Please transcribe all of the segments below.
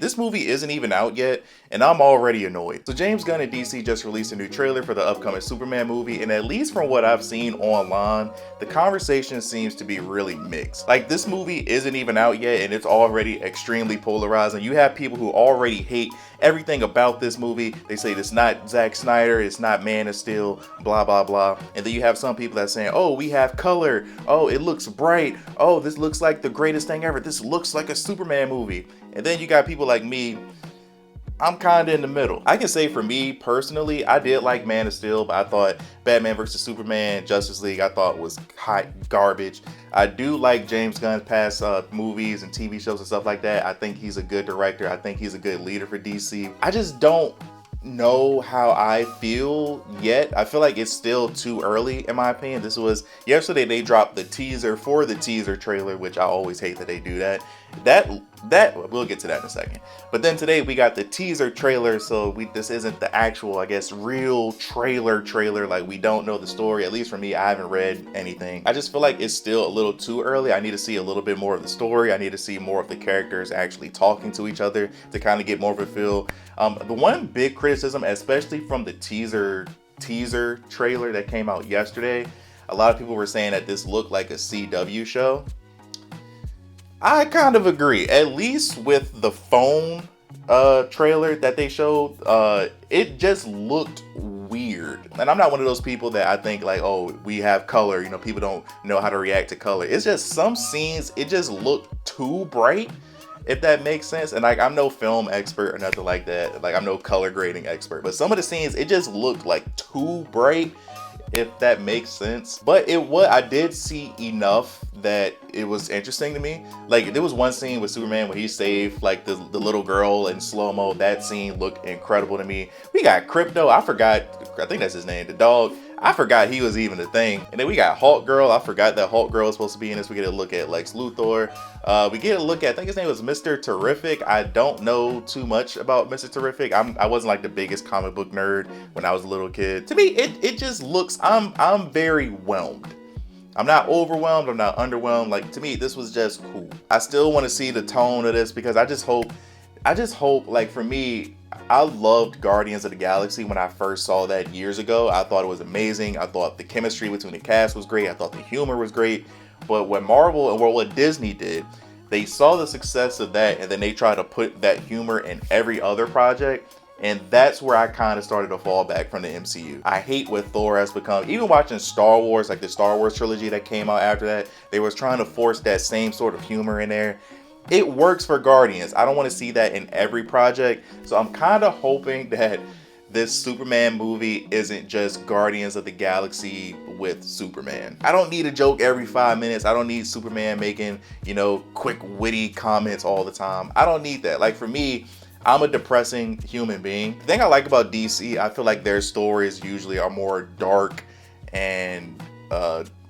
This movie isn't even out yet, and I'm already annoyed. So James Gunn and DC just released a new trailer for the upcoming Superman movie, and at least from what I've seen online, the conversation seems to be really mixed. Like, this movie isn't even out yet, and it's already extremely polarizing. You have people who already hate everything about this movie. They say it's not Zack Snyder, it's not Man of Steel, blah, blah, blah. And then you have some people that saying, oh, we have color, oh, it looks bright, oh, this looks like the greatest thing ever, this looks like a Superman movie. And then you got people like me, I'm kind of in the middle. I can say for me personally, I did like Man of Steel, but I thought Batman vs. Superman, Justice League, I thought was hot garbage. I do like James Gunn's past movies and TV shows and stuff like that. I think he's a good director. I think he's a good leader for DC. I just don't know how I feel yet. I feel like it's still too early in my opinion. This was yesterday, they dropped the teaser for the teaser trailer, which I always hate that they do that. That we'll get to that in a second. But then today we got the teaser trailer, so this isn't the actual, I guess, real trailer. Like, we don't know the story. At least for me, I haven't read anything. I just feel like it's still a little too early. I need to see a little bit more of the story. I need to see more of the characters actually talking to each other to kind of get more of a feel. The one big criticism, especially from the teaser trailer that came out yesterday, a lot of people were saying that this looked like a CW show. I kind of agree. At least with the phone trailer that they showed, it just looked weird. And I'm not one of those people that I think like, oh, we have color, you know, people don't know how to react to color. It's just some scenes, it just looked too bright, if that makes sense. And like, I'm no film expert or nothing like that. Like, I'm no color grading expert, but some of the scenes, it just looked like too bright, if that makes sense. But I did see enough that it was interesting to me. Like, there was one scene with Superman where he saved like the little girl in slow-mo. That scene looked incredible to me. We got Crypto, I think that's his name, the dog. I forgot he was even a thing. And then we got Hulk Girl. I forgot that Hulk Girl is supposed to be in this. We get a look at Lex Luthor. We get a look at, I think his name was Mr. Terrific. I don't know too much about Mr. Terrific. I wasn't like the biggest comic book nerd when I was a little kid. To me, it just looks, I'm very whelmed. I'm not overwhelmed, I'm not underwhelmed. Like, to me, this was just cool. I still want to see the tone of this because I just hope, like, for me, I loved Guardians of the Galaxy when I first saw that years ago. I thought it was amazing. I thought the chemistry between the cast was great. I thought the humor was great. But what Marvel and what Disney did, they saw the success of that, and then they tried to put that humor in every other project. And that's where I kind of started to fall back from the MCU. I hate what Thor has become. Even watching Star Wars, like the Star Wars trilogy that came out after that, they was trying to force that same sort of humor in there. It works for Guardians. I don't want to see that in every project. So I'm kind of hoping that this Superman movie isn't just Guardians of the Galaxy with Superman. I don't need a joke every 5 minutes. I don't need Superman making, you know, quick witty comments all the time. I don't need that. Like, for me, I'm a depressing human being. The thing I like about DC, I feel like their stories usually are more dark and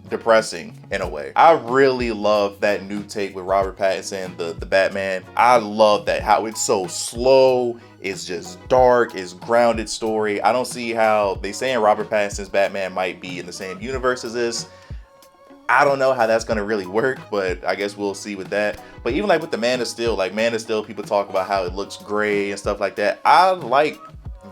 depressing in a way. I really love that new take with Robert Pattinson, the Batman. I love that, how it's so slow, it's just dark, it's grounded story. I don't see how they saying Robert Pattinson's Batman might be in the same universe as this. I don't know how that's gonna really work, but I guess we'll see with that. But even like with the Man of Steel, people talk about how it looks gray and stuff like that. I like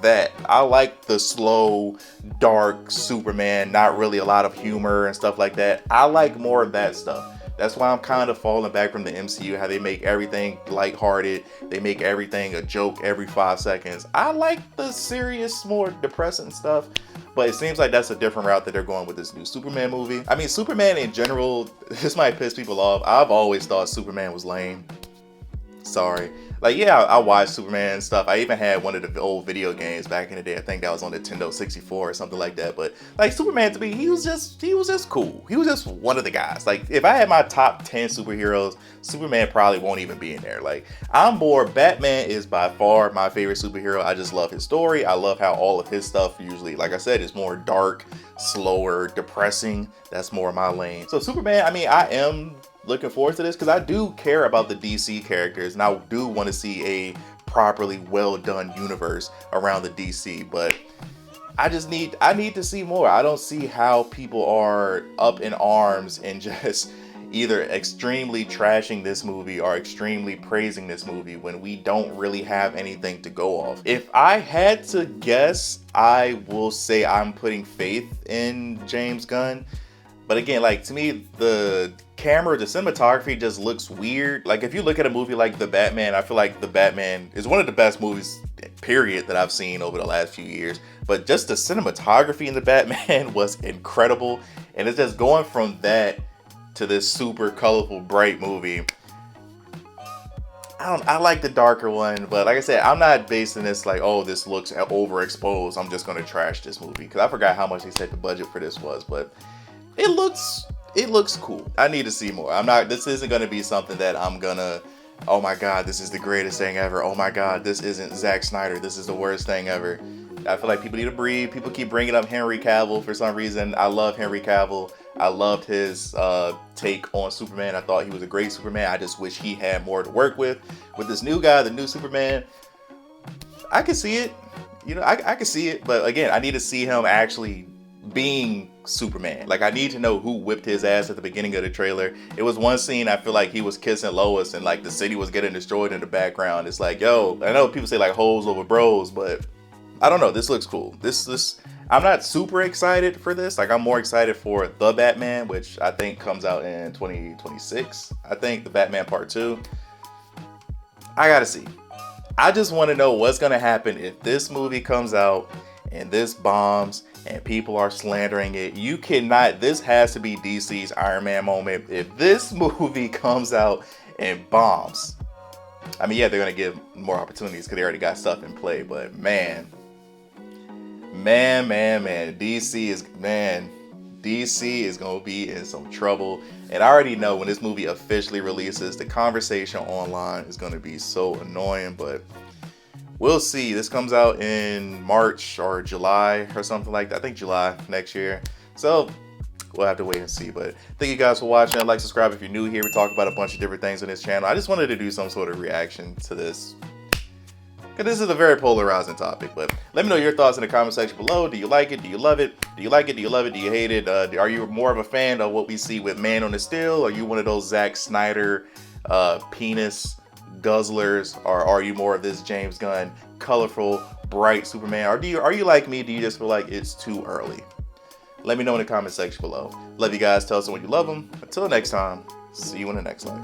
that. I like the slow, dark Superman, not really a lot of humor and stuff like that. I like more of that stuff. That's why I'm kind of falling back from the MCU, how they make everything lighthearted. They make everything a joke every 5 seconds. I like the serious, more depressing stuff. But it seems like that's a different route that they're going with this new Superman movie. I mean, Superman in general, this might piss people off. I've always thought Superman was lame. Sorry. Like, yeah, I watched Superman and stuff. I even had one of the old video games back in the day. I think that was on Nintendo 64 or something like that. But like, Superman to me, he was just cool. He was just one of the guys. Like, if I had my top 10 superheroes, Superman probably won't even be in there. Like, Batman is by far my favorite superhero. I just love his story. I love how all of his stuff usually, like I said, is more dark, slower, depressing. That's more my lane. So Superman, I mean, I am looking forward to this because I do care about the DC characters, and I do want to see a properly well done universe around the DC, but I need to see more. I don't see how people are up in arms and just, either extremely trashing this movie or extremely praising this movie when we don't really have anything to go off. If I had to guess, I will say I'm putting faith in James Gunn. But again, like, to me, the cinematography just looks weird. Like, if you look at a movie like The Batman, I feel like The Batman is one of the best movies, period, that I've seen over the last few years. But just the cinematography in The Batman was incredible. And it's just going from that to this super colorful, bright movie. I like the darker one, but like I said, I'm not basing this like, oh, this looks overexposed, I'm just gonna trash this movie, because I forgot how much they said the budget for this was, but it looks cool. I need to see more. This isn't gonna be something that I'm gonna, oh my god, this is the greatest thing ever, oh my god, this isn't Zack Snyder, this is the worst thing ever. I feel like people need to breathe. People keep bringing up Henry Cavill for some reason. I love Henry Cavill. I loved his take on Superman. I thought he was a great Superman. I just wish he had more to work with. With this new guy, the new Superman, I can see it. You know, I can see it. But again, I need to see him actually being Superman. Like, I need to know who whipped his ass at the beginning of the trailer. It was one scene, I feel like he was kissing Lois and like the city was getting destroyed in the background. It's like, yo, I know people say like hoes over bros, but I don't know. This looks cool. I'm not super excited for this. Like, I'm more excited for The Batman, which I think comes out in 2026. I think The Batman Part 2. I gotta see. I just want to know what's gonna happen if this movie comes out and this bombs and people are slandering it. This has to be DC's Iron Man moment. If this movie comes out and bombs, I mean, yeah, they're gonna give more opportunities because they already got stuff in play, but man, DC is gonna be in some trouble. And I already know when this movie officially releases, the conversation online is gonna be so annoying, but we'll see. This comes out in March or July or something like that. I think July next year. So we'll have to wait and see. But thank you guys for watching. Like, subscribe if you're new here. We talk about a bunch of different things on this channel. I just wanted to do some sort of reaction to this, because this is a very polarizing topic. But let me know your thoughts in the comment section below. Do you like it? Do you love it? Do you like it? Do you love it? Do you hate it? Are you more of a fan of what we see with Man on the Steel? Are you one of those Zack Snyder penis guzzlers? Or are you more of this James Gunn colorful, bright Superman? Or are you like me? Do you just feel like it's too early? Let me know in the comment section below. Love you guys. Tell us when you love them. Until next time, see you in the next life.